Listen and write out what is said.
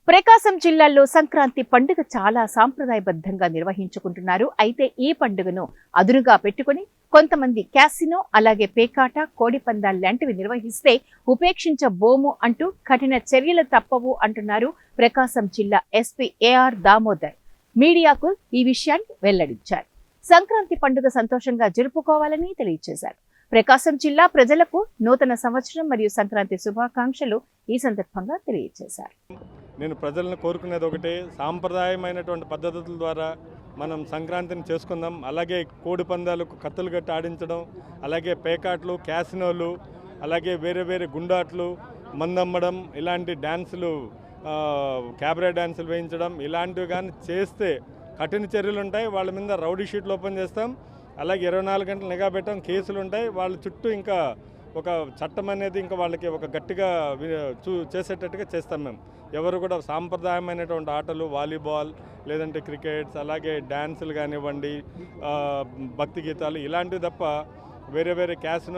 ప్రకాశం జిల్లాలో సంక్రాంతి పండుగ చాలా సాంప్రదాయబద్ధంగా నిర్వహించుకుంటున్నారు. అయితే ఈ పండుగను అదునుగా పెట్టుకుని కొంతమంది క్యాసినో, అలాగే పేకాట, కోడి పందాలు లాంటివి నిర్వహిస్తే ఉపేక్షించబోము అంటూ కఠిన చర్యలు తప్పవు అంటున్నారు ప్రకాశం జిల్లా ఎస్పీ ఏఆర్ దామోదర్. మీడియాకు ఈ విషయాన్ని వెల్లడించారు. సంక్రాంతి పండుగ సంతోషంగా జరుపుకోవాలని తెలియజేశారు. ప్రకాశం జిల్లా ప్రజలకు నూతన సంవత్సరం మరియు సంక్రాంతి శుభాకాంక్షలు ఈ సందర్భంగా తెలియజేశారు. నేను ప్రజలను కోరుకునేది ఒకటే, సాంప్రదాయమైనటువంటి పద్ధతుల ద్వారా మనం సంక్రాంతిని చేసుకుందాం. అలాగే కోడి పందాలకు కత్తులు కట్టి ఆడించడం, అలాగే పేకాట్లు, క్యాసినోలు, అలాగే వేరే వేరే గుండాట్లు, మందమ్మడం, ఇలాంటి డ్యాన్సులు, క్యాబరే డ్యాన్సులు వేయించడం, ఇలాంటివి కానీ చేస్తే కఠిన చర్యలు ఉంటాయి. వాళ్ళ మీద రౌడీ షీట్లు ఓపెన్ చేస్తాం. అలాగే 24 గంటలు నిఘా పెట్టాం, కేసులు ఉంటాయి. వాళ్ళ చుట్టూ ఇంకా ఒక చట్టం అనేది ఇంకా వాళ్ళకి ఒక గట్టిగా చేసేటట్టుగా చేస్తాం మేము. ఎవరు కూడా సాంప్రదాయమైనటువంటి ఆటలు, వాలీబాల్ లేదంటే క్రికెట్స్, అలాగే డ్యాన్సులు కానివ్వండి, భక్తి గీతాలు ఇలాంటివి తప్ప వేరే వేరే క్యాసినో